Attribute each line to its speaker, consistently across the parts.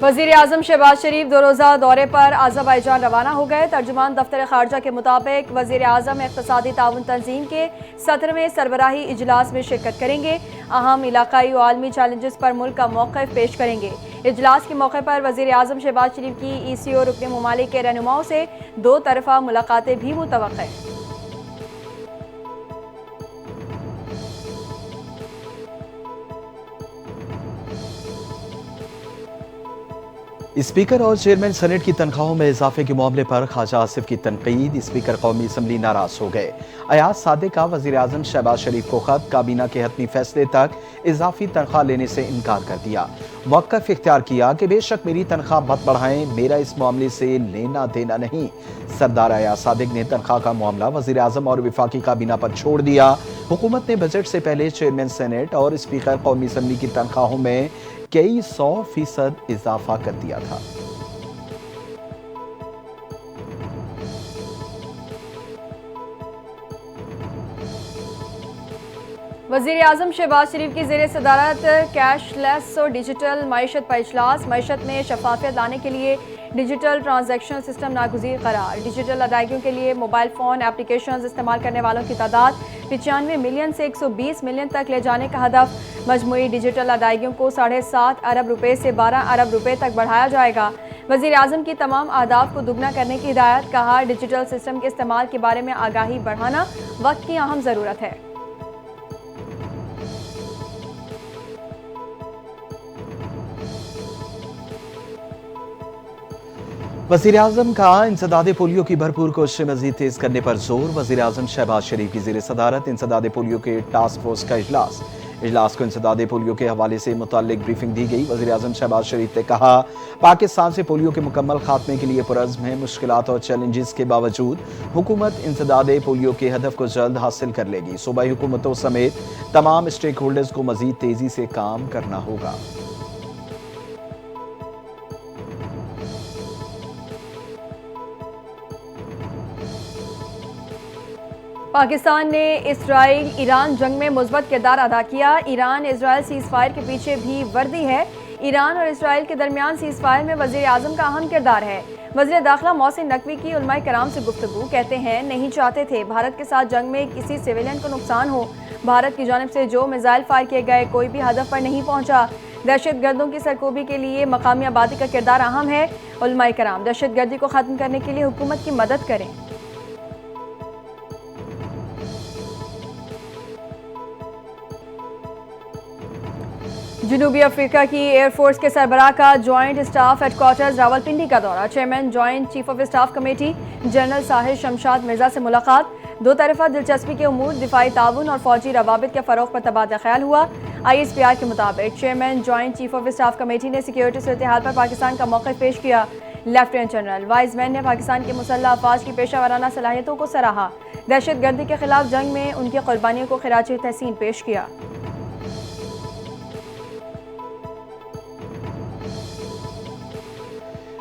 Speaker 1: वज़ीर आज़म शहबाज शरीफ 2 रोज़ा दौरे पर अज़रबैजान रवाना हो गए। तर्जुमान दफ्तर ख़ारजा के मुताबिक वज़ीर आज़म इक़्तिसादी ताउन तंज़ीम के 17वें सरबराही इजलास में शिरकत करेंगे। अहम इलाक़ाई और आलमी चैलेंजेस पर मुल्क का मौक़िफ़ पेश करेंगे। इजलास के मौके पर वज़ीर आज़म शहबाज शरीफ की ECO रुकन ममालिक के रहनुमाओं से 2 तरफ़ा मुलाक़ातें भी मुतवक्क़ है।
Speaker 2: स्पीकर और चेयरमैन सेनेट की तनख्वाहों में इजाफे के मामले पर ख्वाजा आसिफ की तनकीद। स्पीकर कौमी असम्बली नाराज हो गए। अयाज सादिक का वज़ीर आज़म शहबाज शरीफ को खत, काबीना के हतमी फैसले तक इजाफी तनख्वाह लेने से इनकार कर दिया। मौक़िफ़ इख्तियार किया कि बेशक मेरी तनख्वाह मत बढ़ाएं, मेरा इस मामले से लेना देना नहीं। सरदार अयाज सादिक ने तनख्वाह का मामला वज़ीर आज़म और वफाकी काबीना पर छोड़ दिया। हुकूमत ने बजट से पहले चेयरमैन सेनेट और स्पीकर कौमी असम्बली की तनख्वाहों में कई 100% इजाफा कर दिया था।
Speaker 1: वज़ीर आज़म शहबाज शरीफ की ज़ेर सदारत कैशलेस और डिजिटल मईशत पर इजलास। मईशत में शफाफियत लाने के लिए डिजिटल ट्रांजैक्शन सिस्टम नागुज़ीर करार। डिजिटल अदायगियों के लिए मोबाइल फ़ोन एप्लीकेशन इस्तेमाल करने वालों की तादाद 95 मिलियन से 120 मिलियन तक ले जाने का हदफ। मजमूई डिजिटल अदायगियों को 7.5 अरब रुपए से 12 अरब रुपए तक बढ़ाया जाएगा। वज़ीर आज़म की तमाम अहदाफ को दुगना करने की हिदायत। कहा, डिजिटल सिस्टम के इस्तेमाल के बारे में आगाही बढ़ाना वक्त की अहम ज़रूरत है।
Speaker 2: वज़ीर आज़म का इंसदादे पोलियो की भरपूर कोशिशें मज़ीद तेज़ करने पर जोर। वज़ीर आज़म शहबाज शरीफ की ज़ेर सदारत इंसदादे पोलियो के टास्क फोर्स का इजलास को इंसदादे पोलियो के हवाले से मुताल्लिक ब्रीफिंग दी गई। वज़ीर आज़म शहबाज शरीफ ने कहा, पाकिस्तान से पोलियो के मुकम्मल खात्मे के लिए पुरज़्म है। मुश्किलात और चैलेंजेस के बावजूद हुकूमत इंसदादे पोलियो के हदफ को जल्द हासिल कर लेगी। सूबाई हुकूमतों समेत तमाम स्टेक होल्डर्स को मज़ीद तेज़ी से काम करना होगा।
Speaker 1: पाकिस्तान ने इसराइल ईरान जंग में मुस्बत किरदार अदा किया। ईरान इसराइल सीज़ फायर के पीछे भी वर्दी है। ईरान और इसराइल के दरमियान सीज़ फायर में वज़ीर आज़म का अहम किरदार है। वज़ीर दाखिला मोहसिन नकवी की उलमाए कराम से गुफ्तगू। कहते हैं, नहीं चाहते थे भारत के साथ जंग में किसी सिविलियन को नुकसान हो। भारत की जानिब से जो मिसाइल फायर किए गए कोई भी हदफ पर नहीं पहुंचा। दहशत गर्दों की सरकोबी के लिए मकामी आबादी का किरदार अहम है। उलमाए कराम, दहशत गर्दी को ख़त्म करने के लिए हुकूमत की मदद करें। जनूबी अफ्रीका की एयरफोर्स के सरबराह का जॉइंट स्टाफ हेडक्वार्टर्स रावलपिंडी का दौरा। Chairman joint chief of staff committee general Sahir Shamshad Mirza से मुलाकात। 2 तरफ़ा दिलचस्पी के उमूर, दिफाई ताउन और फौजी रवाबित के फ़रोग़ पर तबादला ख्याल हुआ। ISPR के मुताबिक chairman joint chief of staff committee ने सिक्योरिटी सूरत-ए-हाल पर पाकिस्तान का मौक़िफ़ पेश किया। लेफ्टिनेंट जनरल वाइजमैन ने पाकिस्तान के मुसल्लह अफ़वाज की पेशा वाराना सलाहियतों को सराहा। दहशत गर्दी के खिलाफ जंग में उनकी क़ुर्बानियों को खिराज तहसीन पेश किया।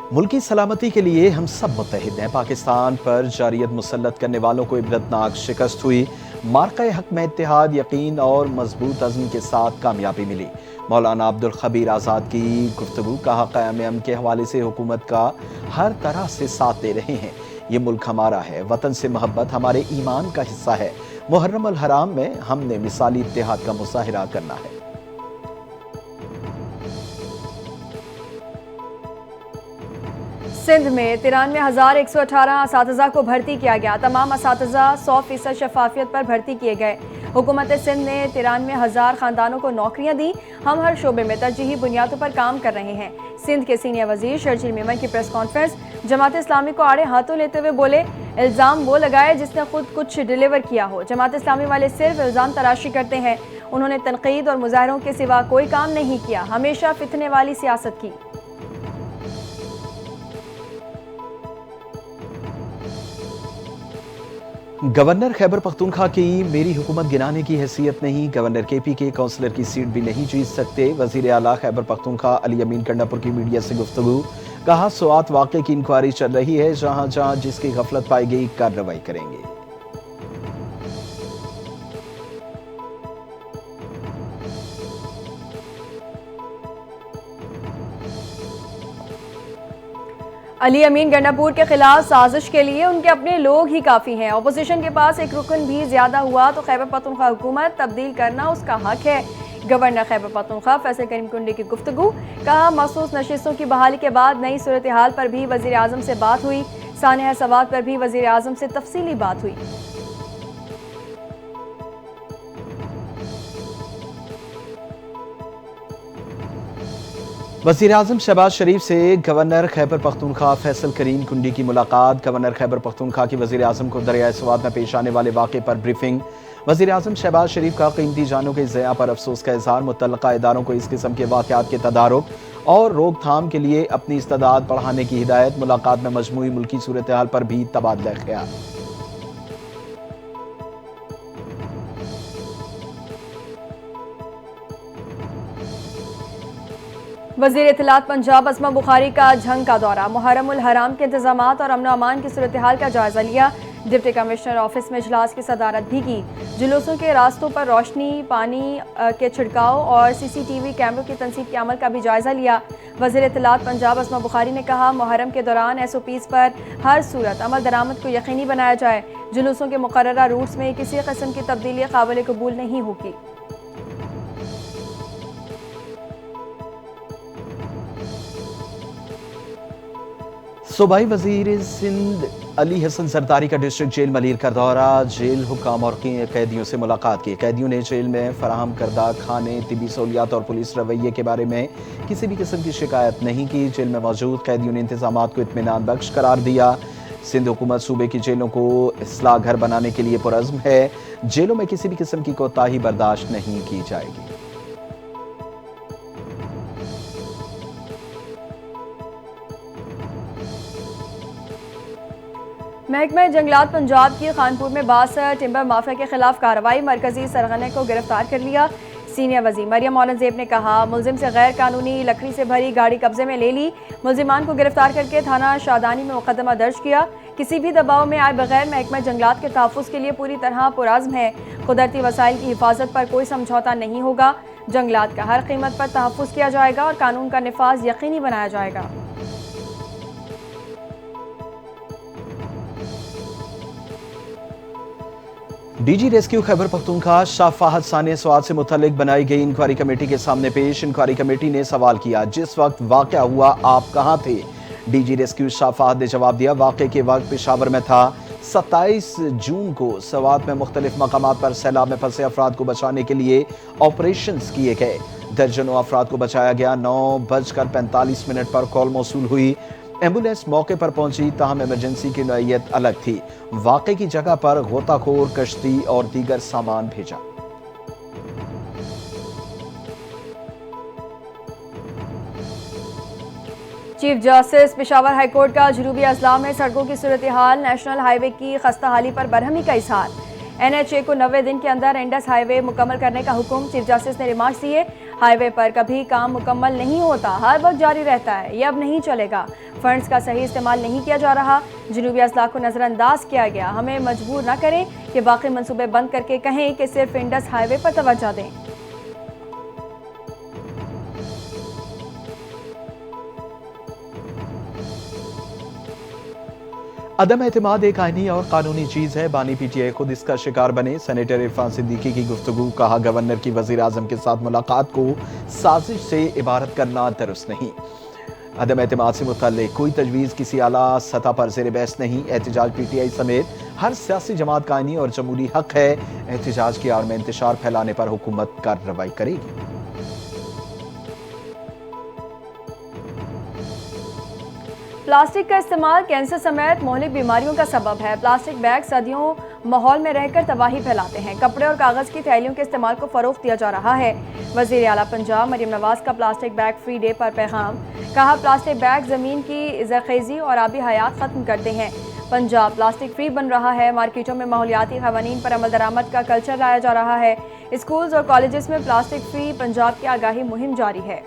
Speaker 2: मुल्की सलामती के लिए हम सब मुत्तहिद हैं। पाकिस्तान पर जारियत मुसल्लत करने वालों को इबरतनाक शिकस्त हुई। मार्का हक में इत्तेहाद, यकीन और मजबूत अज़्म के साथ कामयाबी मिली। मौलाना अब्दुल खबीर आज़ाद की गुफ्तगू। कहा, क़याम अमन के हवाले से हुकूमत का हर तरह से साथ दे रहे हैं। ये मुल्क हमारा है। वतन से मोहब्बत हमारे ईमान का हिस्सा है। मुहर्रम अल हराम में हमने मिसाली इत्तेहाद का मुज़ाहिरा करना है।
Speaker 1: सिंध में 93,118 असातिज़ा को भर्ती किया गया। तमाम असातिज़ा 100% शफाफियत पर भर्ती किए गए। हुकूमत सिंध ने 93,000 खानदानों को नौकरियां दी। हम हर शोबे में तरजीही बुनियादों पर काम कर रहे हैं। सिंध के सीनियर वजीर शर्जील मेमन की प्रेस कॉन्फ्रेंस। जमात इस्लामी को आड़े हाथों लेते हुए बोले, इल्ज़ाम वो लगाए जिसने खुद कुछ डिलीवर किया हो। जमात इस्लामी वाले सिर्फ इल्ज़ाम तराशी करते हैं। उन्होंने तनकीद और मुजाहरों के सिवा कोई काम नहीं किया। हमेशा फितने वाली सियासत की।
Speaker 2: गवर्नर खैबर पख्तूनख्वा की मेरी हुकूमत गिनाने की हैसियत नहीं। गवर्नर KP के काउंसलर की सीट भी नहीं जीत सकते। वजीर आला खैबर पख्तूनख्वा अली अमीन गंडापुर की मीडिया से गुफ्तगू। कहा, सोआत वाक़े की इंक्वायरी चल रही है। जहां जहां जिसकी गफलत पाई गई कार्रवाई करेंगे।
Speaker 1: علی امین گنڈاپور کے خلاف سازش کے لیے ان کے اپنے لوگ ہی کافی ہیں. اپوزیشن کے پاس ایک رکن بھی زیادہ ہوا تو خیبر پختونخوا حکومت تبدیل کرنا اس کا حق ہے. گورنر خیبر پختونخوا فیصل کریم کنڈی کی گفتگو. کہا مخصوص نشستوں کی بحالی کے بعد نئی صورتحال پر بھی وزیر اعظم سے بات ہوئی. سانحہ سوات پر بھی وزیر اعظم سے تفصیلی بات ہوئی.
Speaker 2: وزیر اعظم شہباز شریف سے گورنر خیبر پختونخوا فیصل کریم کنڈی کی ملاقات. گورنر خیبر پختونخوا کی وزیر اعظم کو دریائے سوات میں پیش آنے والے واقعے پر بریفنگ. وزیر اعظم شہباز شریف کا قیمتی جانوں کے ضیاع پر افسوس کا اظہار. متعلقہ اداروں کو اس قسم کے واقعات کے تدارک اور روک تھام کے لیے اپنی استعداد بڑھانے کی ہدایت. ملاقات میں مجموعی ملکی صورتحال پر بھی تبادلہ خیال.
Speaker 1: وزیر اطلاعات پنجاب اسما بخاری کا جھنگ کا دورہ. محرم الحرام کے انتظامات اور امن و امان کی صورتحال کا جائزہ لیا. ڈپٹی کمشنر آفس میں اجلاس کی صدارت بھی کی. جلوسوں کے راستوں پر روشنی، پانی کے چھڑکاؤ اور سی سی ٹی وی کیمروں کی تنصیب کے عمل کا بھی جائزہ لیا. وزیر اطلاعات پنجاب اسما بخاری نے کہا محرم کے دوران ایس او پیز پر ہر صورت عمل درآمد کو یقینی بنایا جائے. جلوسوں کے مقررہ روٹس میں کسی قسم کی تبدیلی قابل قبول نہیں ہوگی.
Speaker 2: صوبائی وزیر سندھ علی حسن زرداری کا ڈسٹرکٹ جیل ملیر کا دورہ. جیل حکام اور قیدیوں سے ملاقات کی. قیدیوں نے جیل میں فراہم کردہ کھانے، طبی سہولیات اور پولیس رویے کے بارے میں کسی بھی قسم کی شکایت نہیں کی. جیل میں موجود قیدیوں نے انتظامات کو اطمینان بخش قرار دیا. سندھ حکومت صوبے کی جیلوں کو اصلاح گھر بنانے کے لیے پرعزم ہے. جیلوں میں کسی بھی قسم کی کوتاہی برداشت نہیں کی جائے گی.
Speaker 1: محکمہ جنگلات پنجاب کی خانپور میں باس ٹمبر مافیا کے خلاف کارروائی. مرکزی سرغنے کو گرفتار کر لیا. سینئر وزیر مریم اورنگزیب نے کہا ملزم سے غیر قانونی لکڑی سے بھری گاڑی قبضے میں لے لی. ملزمان کو گرفتار کر کے تھانہ شادانی میں مقدمہ درج کیا. کسی بھی دباؤ میں آئے بغیر محکمہ جنگلات کے تحفظ کے لیے پوری طرح پرعزم ہے. قدرتی وسائل کی حفاظت پر کوئی سمجھوتہ نہیں ہوگا. جنگلات کا ہر قیمت پر تحفظ کیا جائے گا اور قانون کا نفاذ یقینی بنایا جائے گا.
Speaker 2: D G rescue Khyber Pakhtunkhwa شاہ فہد سانحہ سوات سے متعلق بنائی گئی انکوائری کمیٹی کے سامنے پیش. انکوائری کمیٹی نے سوال کیا جس وقت واقعہ ہوا آپ کہاں تھے؟ ڈی جی ریسکیو شاہ فہد نے جواب دیا واقعے کے وقت پشاور میں تھا. 27 جون کو سوات میں مختلف مقامات پر سیلاب میں پھنسے افراد کو بچانے کے لیے آپریشنز کیے گئے. درجنوں افراد کو بچایا گیا. 9:45 پر کال موصول ہوئی. ایمبولینس موقع پر پہنچی تاہم ایمرجنسی کی نوعیت الگ تھی. واقعے کی جگہ پر غوطہ خور، کشتی اور دیگر سامان بھیجا.
Speaker 1: Chief justice Peshawar high court کا جنوبی اضلاع میں سڑکوں کی صورتحال، نیشنل ہائی وے کی خستہ حالی پر برہمی کا اظہار. این ایچ اے کو 90 دن کے اندر انڈس ہائی وے مکمل کرنے کا حکم. چیف جسٹس نے ریمارکس دیے ہائی وے پر کبھی کام مکمل نہیں ہوتا، ہر وقت جاری رہتا ہے، یہ اب نہیں چلے گا. فنڈز کا صحیح استعمال نہیں کیا جا رہا. جنوبی اضلاع کو نظر انداز کیا گیا. ہمیں مجبور نہ کریں کہ باقی منصوبے بند کر کے کہیں کہ صرف انڈس ہائی وے پر توجہ دیں.
Speaker 2: عدم اعتماد ایک آئینی اور قانونی چیز ہے، بانی پی ٹی آئی خود اس کا شکار بنے. سینیٹر عرفان صدیقی کی گفتگو. کہا گورنر کی وزیر اعظم کے ساتھ ملاقات کو سازش سے عبارت کرنا درست نہیں. عدم اعتماد سے متعلق کوئی تجویز کسی اعلیٰ سطح پر زیر بحث نہیں. احتجاج پی ٹی آئی سمیت ہر سیاسی جماعت کا آئینی اور جمہوری حق ہے. احتجاج کی آڑ میں انتشار پھیلانے پر حکومت کارروائی کرے گی.
Speaker 1: پلاسٹک کا استعمال کینسر سمیت مہلک بیماریوں کا سبب ہے. پلاسٹک بیگ صدیوں ماحول میں رہ کر تباہی پھیلاتے ہیں. کپڑے اور کاغذ کی تھیلیوں کے استعمال کو فروغ دیا جا رہا ہے. وزیر اعلیٰ پنجاب مریم نواز کا پلاسٹک بیگ فری ڈے پر پیغام. کہا پلاسٹک بیگ زمین کی زرخیزی اور آبی حیات ختم کرتے ہیں. پنجاب پلاسٹک فری بن رہا ہے. مارکیٹوں میں ماحولیاتی قوانین پر عمل درآمد کا کلچر لایا جا رہا ہے. اسکولز اور کالجز میں پلاسٹک فری پنجاب کی آگاہی مہم جاری ہے.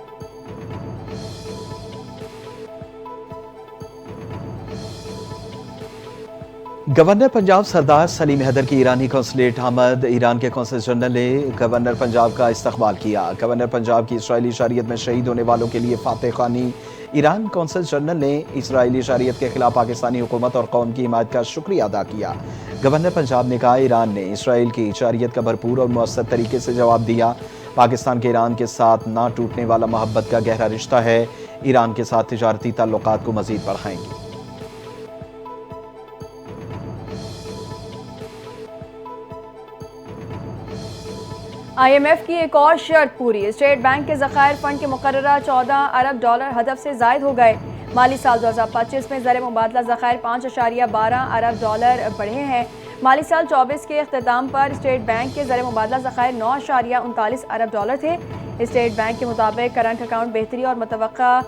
Speaker 2: گورنر پنجاب سردار سلیم حیدر کی ایرانی قونصلیٹ آمد. ایران کے قونصل جنرل نے گورنر پنجاب کا استقبال کیا. گورنر پنجاب کی اسرائیلی شہریت میں شہید ہونے والوں کے لیے فاتح خوانی. ईरान कौंसल जनरल ने इसराइली शरीयत के खिलाफ पाकिस्तानी हुकूमत और कौम की हिमायत का शुक्रिया अदा किया। गवर्नर पंजाब ने कहा, ईरान ने इसराइल की शरीयत का भरपूर और मुअस्सर तरीके से जवाब दिया। पाकिस्तान के ईरान के साथ ना टूटने वाला मोहब्बत का गहरा रिश्ता है। ईरान के साथ तिजारती ताल्लुकात को मजीद बढ़ाएंगे।
Speaker 1: IMF की एक और शर्त पूरी। स्टेट बैंक के ज़खायर फंड के मुकर्ररा 14 अरब डॉलर हदफ से ज़ायद हो गए। माली साल 2025 में ज़र मुबादला ज़खायर 5.12 अरब डॉलर बढ़े हैं। माली साल 24 के अख्ताम पर स्टेट बैंक के ज़र मुबादला ज़खायर 9.39 अरब डॉलर थे। स्टेट बैंक के मुताबिक करंट अकाउंट बेहतरी और मुतवक्का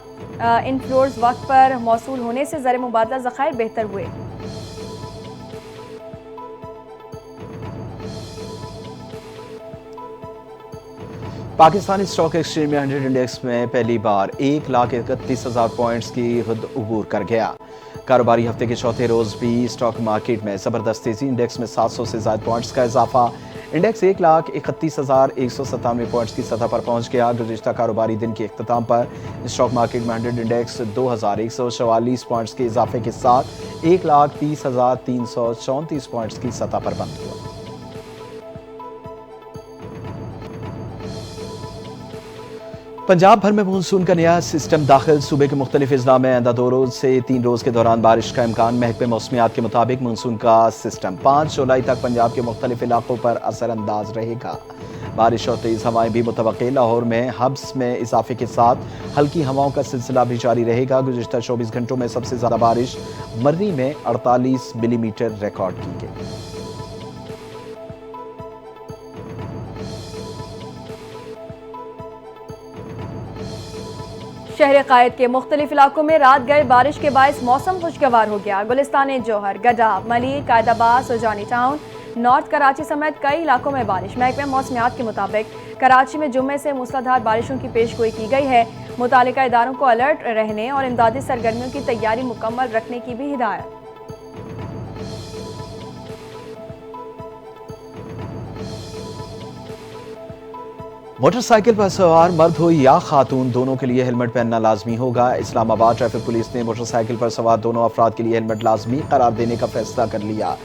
Speaker 1: इनफ्लोज वक्त पर मौसूल होने से ज़र मुबादला ज़खायर बेहतर हुए।
Speaker 2: पाकिस्तानी स्टॉक एक्सचेंज में 100 इंडेक्स में पहली बार 1,31,000 पॉइंट्स की खुद उबूर कर गया। कारोबारी हफ्ते के चौथे रोज भी स्टॉक मार्केट में जबरदस्त तेजी। इंडेक्स में 700 से ज्यादा पॉइंट्स का इजाफा। इंडेक्स 1,31,197 पॉइंट्स की सतह पर पहुंच गया। गुज़िश्ता कारोबारी दिन के इख्तिताम पर स्टॉक मार्केट में 100 इंडेक्स 2,144 पॉइंट्स के इजाफे के साथ 1,30,334 पॉइंट्स की सतह पर बंद हुआ। पंजाब भर में मानसून का नया सिस्टम दाखिल। सूबे के मुख्तलिफ अजला में आइंदा 2 रोज से 3 रोज के दौरान बारिश का इम्कान। महकमे मौसमियात के मुताबिक मानसून का सिस्टम 5 जुलाई तक पंजाब के मुख्तलिफ इलाकों पर असर अंदाज रहेगा। बारिश और तेज हवाएं भी मुतवक्किल। लाहौर में हब्स में इजाफे के साथ हल्की हवाओं का सिलसिला भी जारी रहेगा। गुज़िश्ता 24 घंटों में सबसे ज्यादा बारिश मर्री में 48 मिलीमीटर रिकॉर्ड की गई।
Speaker 1: शहर कायद के मुख्तलिफ इलाकों में रात गए बारिश के बायस मौसम खुशगवार हो गया। गुलिस्तान जौहर, गडाब, मलिक, कायदाबाद, सुजानी टाउन, नॉर्थ कराची समेत कई इलाकों में बारिश। महकमे मौसमियात के मुताबिक कराची में जुम्मे से मूसलाधार बारिशों की पेशगोई की गई है। मुतालिका इदारों को अलर्ट रहने और इमदादी सरगर्मियों की तैयारी मुकम्मल रखने की भी हिदायत।
Speaker 2: मोटरसाइकिल पर सवार मर्द हो या खातून, दोनों के लिए हेलमेट पहनना लाजमी होगा। इस्लामाबाद ट्रैफिक पुलिस ने मोटरसाइकिल पर सवार दोनों अफराद के लिए हेलमेट लाजमी करार देने का फैसला कर लिया।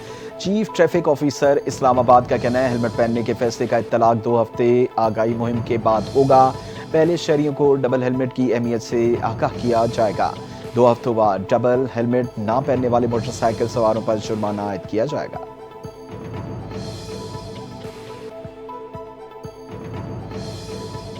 Speaker 2: चीफ ट्रैफिक ऑफिसर इस्लामाबाद का कहना है, हेलमेट पहनने के फैसले का इत्तलाक 2 हफ्ते आगाही मुहिम के बाद होगा। पहले शहरियों को डबल हेलमेट की अहमियत से आगाह किया जाएगा। 2 हफ्तों बाद डबल हेलमेट ना पहनने वाले मोटरसाइकिल सवारों पर जुर्माना आयद किया जाएगा।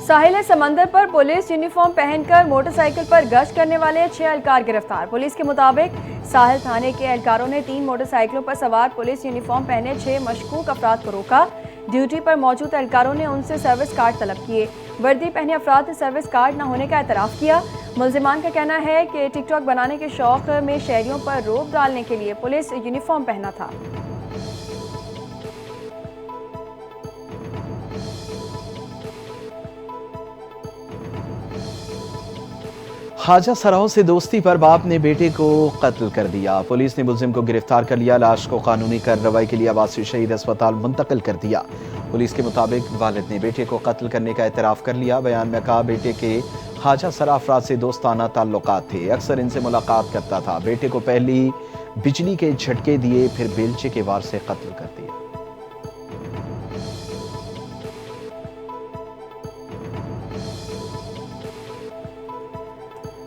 Speaker 1: साहिल समंदर पर पुलिस यूनिफॉर्म पहनकर मोटरसाइकिल पर गश्त करने वाले 6 एहलकार गिरफ्तार। पुलिस के मुताबिक साहिल थाने के एहलकारों ने 3 मोटरसाइकिलों पर सवार पुलिस यूनिफॉर्म पहने 6 मशकूक अफराद को रोका। ड्यूटी पर मौजूद एहलकारों ने उनसे सर्विस कार्ड तलब किए। वर्दी पहने अफराद ने सर्विस कार्ड न होने का एतराफ़ किया। मुल्जिमान का कहना है कि टिकटॉक बनाने के शौक में शहरियों पर रोक डालने के लिए पुलिस यूनिफॉर्म पहना था।
Speaker 2: ख्वाजा सराओं से दोस्ती पर बाप ने बेटे को कत्ल कर दिया। पुलिस ने मुलजिम को गिरफ्तार कर लिया। लाश को कानूनी कार्रवाई के लिए आवासी शहीद अस्पताल मुंतकिल कर दिया। पुलिस के मुताबिक वालिद ने बेटे को कत्ल करने का एतराफ़ कर लिया। बयान में कहा, बेटे के ख्वाजा सरा अफराद से दोस्ताना ताल्लुकात थे, अक्सर इनसे मुलाकात करता था। बेटे को पहली बिजली के झटके दिए, फिर बेलचे के वार से कत्ल कर दिया।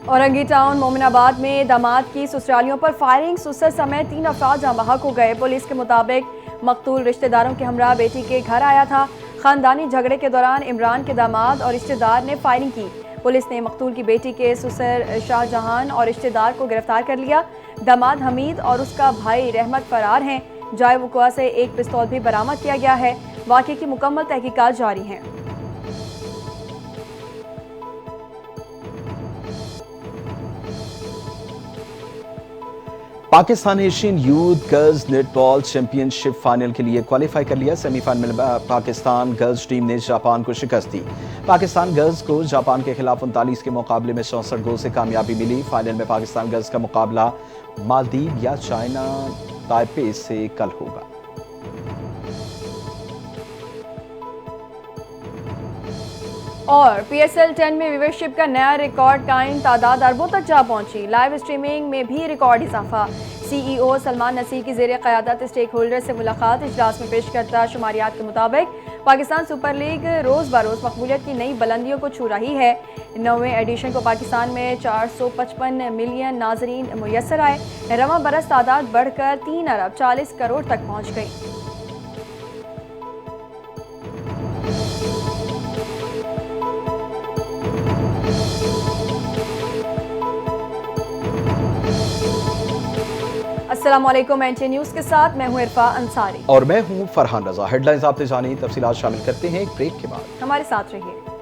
Speaker 1: औरंगी टाउन मोमिनाबाद में दामाद की ससुरालियों पर फायरिंग, ससुर समेत 3 अफराद जहाँ बहक हो गए। पुलिस के मुताबिक मकतूल रिश्तेदारों के हमरा बेटी के घर आया था। खानदानी झगड़े के दौरान इमरान के दामाद और रिश्तेदार ने फायरिंग की। पुलिस ने मकतूल की बेटी के ससुर शाहजहान और रिश्तेदार को गिरफ्तार कर लिया। दामाद हमीद और उसका भाई रहमत फरार हैं। जाए वक़ुआ से एक पिस्तौल भी बरामद किया गया है। वाक़े की मुकम्मल तहकीकात जारी हैं।
Speaker 2: Pakistan Asian youth girls netball championship final के लिए क्वालिफाई कर लिया। सेमीफाइनल में पाकिस्तान गर्ल्स टीम ने जापान को शिकस्त दी। पाकिस्तान गर्ल्स को जापान के खिलाफ 39 के मुकाबले में 64 गोल से कामयाबी मिली। फाइनल में पाकिस्तान गर्ल्स का मुकाबला मालदीव या चाइना ताइपे से कल होगा।
Speaker 1: और PSL 10 में व्यूअरशिप का नया रिकॉर्ड कायम, तादाद अरबों तक जा पहुंची। लाइव स्ट्रीमिंग में भी रिकॉर्ड इजाफा। CEO सलमान नसीर की ज़ेरे क़यादत स्टेक होल्डर से मुलाकात। इजलास में पेश करता शुमारियात के मुताबिक पाकिस्तान सुपर लीग रोज़ बरोज़ मकबूलियत की नई बुलंदियों को छू रही है। 9वें एडिशन को पाकिस्तान में 455 मिलियन नाजरीन मुयसर आए। रवां बरस तादाद बढ़कर 3 अरब 40 करोड़ तक पहुँच गई। अस्सलामुअलैकुम, NTA न्यूज़ के साथ मैं हूँ इरफा अंसारी
Speaker 2: और मैं हूँ फरहान रजा। हेडलाइंस आपने जानी, तफसीलात शामिल करते हैं एक ब्रेक के बाद।
Speaker 1: हमारे साथ रहिए।